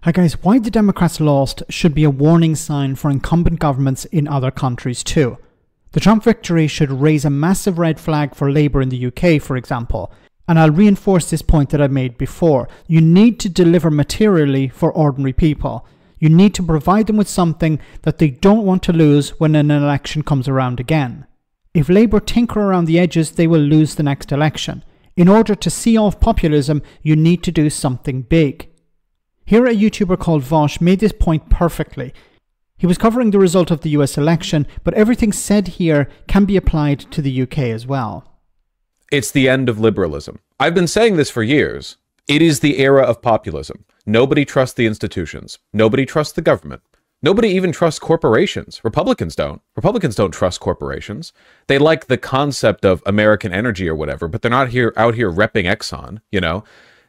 Hi guys, why the Democrats lost should be a warning sign for incumbent governments in other countries too. The Trump victory should raise a massive red flag for Labour in the UK, for example. And I'll reinforce this point that I made before. You need to deliver materially for ordinary people. You need to provide them with something that they don't want to lose when an election comes around again. If Labour tinker around the edges, they will lose the next election. In order to see off populism, you need to do something big. Here, a YouTuber called Vaush made this point perfectly. He was covering the result of the US election, but everything said here can be applied to the UK as well. It's the end of liberalism. I've been saying this for years. It is the era of populism. Nobody trusts the institutions. Nobody trusts the government. Nobody even trusts corporations. Republicans don't. Republicans don't trust corporations. They like the concept of American energy or whatever, but they're not out here repping Exxon, you know?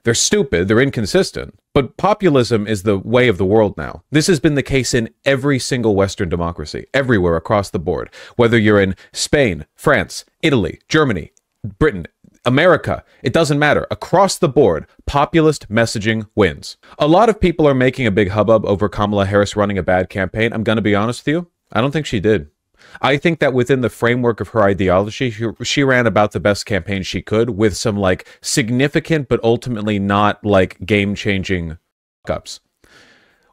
They're stupid, they're inconsistent. But populism is the way of the world now. This has been the case in every single Western democracy, everywhere across the board. Whether you're in Spain, France, Italy, Germany, Britain, America, it doesn't matter. Across the board, populist messaging wins. A lot of people are making a big hubbub over Kamala Harris running a bad campaign. I'm going to be honest with you, I don't think she did. I think that within the framework of her ideology, she ran about the best campaign she could with some like significant but ultimately not like game-changing ups.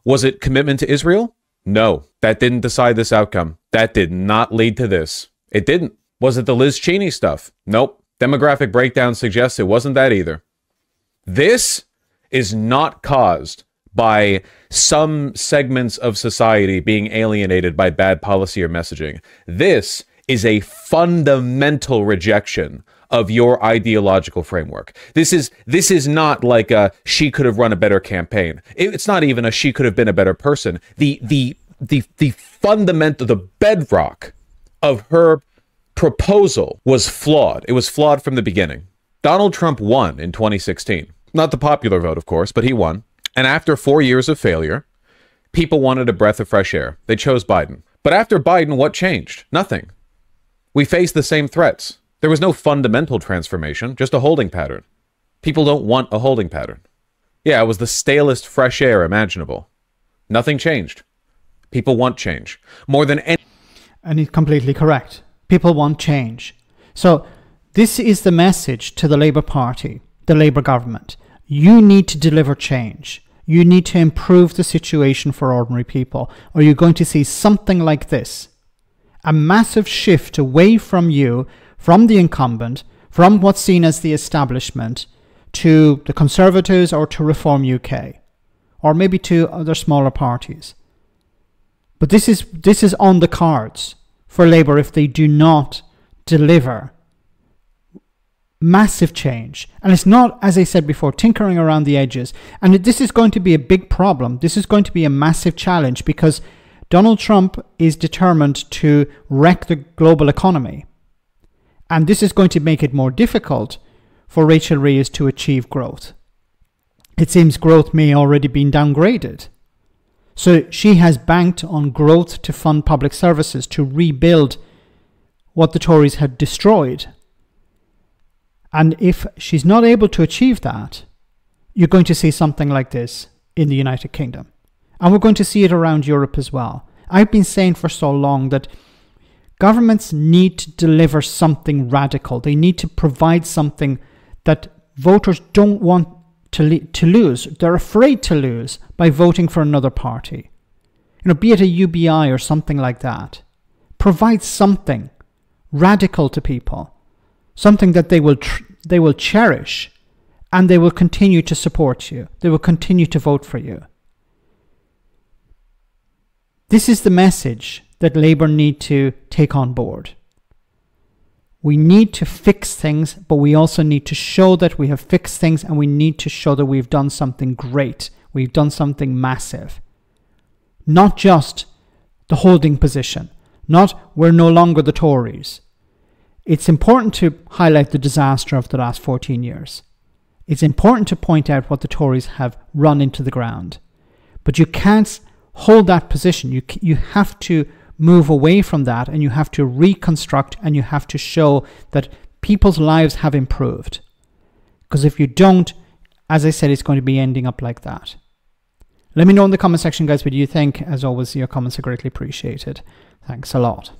Was it commitment to Israel? No, that didn't decide this outcome. That did not lead to this. It didn't. Was it the Liz Cheney stuff? Nope. Demographic breakdown suggests it wasn't that either. This is not caused by some segments of society being alienated by bad policy or messaging. This is a fundamental rejection of your ideological framework. This is not like a she could have run a better campaign. It's not even a she could have been a better person. The fundamental, the bedrock of her proposal was flawed. It was flawed from the beginning. Donald Trump won in 2016. Not the popular vote, of course, but he won. And after 4 years of failure, people wanted a breath of fresh air. They chose Biden. But after Biden, what changed? Nothing. We faced the same threats. There was no fundamental transformation, just a holding pattern. People don't want a holding pattern. Yeah, it was the stalest fresh air imaginable. Nothing changed. People want change. More than any... And he's completely correct. People want change. So this is the message to the Labour Party, the Labour government. You need to deliver change. You need to improve the situation for ordinary people, or you're going to see something like this. A massive shift away from you, from the incumbent, from what's seen as the establishment, to the Conservatives or to Reform UK, or maybe to other smaller parties. But this is on the cards for Labour if they do not deliver massive change. And it's not, as I said before, tinkering around the edges. And this is going to be a big problem. This is going to be a massive challenge because Donald Trump is determined to wreck the global economy. And this is going to make it more difficult for Rachel Reeves to achieve growth. It seems growth may already been downgraded. So she has banked on growth to fund public services, to rebuild what the Tories had destroyed. And if she's not able to achieve that, you're going to see something like this in the United Kingdom. And we're going to see it around Europe as well. I've been saying for so long that governments need to deliver something radical. They need to provide something that voters don't want to lose. They're afraid to lose by voting for another party. You know, be it a UBI or something like that. Provide something radical to people. Something that they will cherish, and they will continue to support you. They will continue to vote for you. This is the message that Labour need to take on board. We need to fix things, but we also need to show that we have fixed things, and we need to show that we've done something great. We've done something massive. Not just the holding position. Not we're no longer the Tories. It's important to highlight the disaster of the last 14 years. It's important to point out what the Tories have run into the ground. But you can't hold that position. You have to move away from that, and you have to reconstruct, and you have to show that people's lives have improved. Because if you don't, as I said, it's going to be ending up like that. Let me know in the comment section, guys, what you think. As always, your comments are greatly appreciated. Thanks a lot.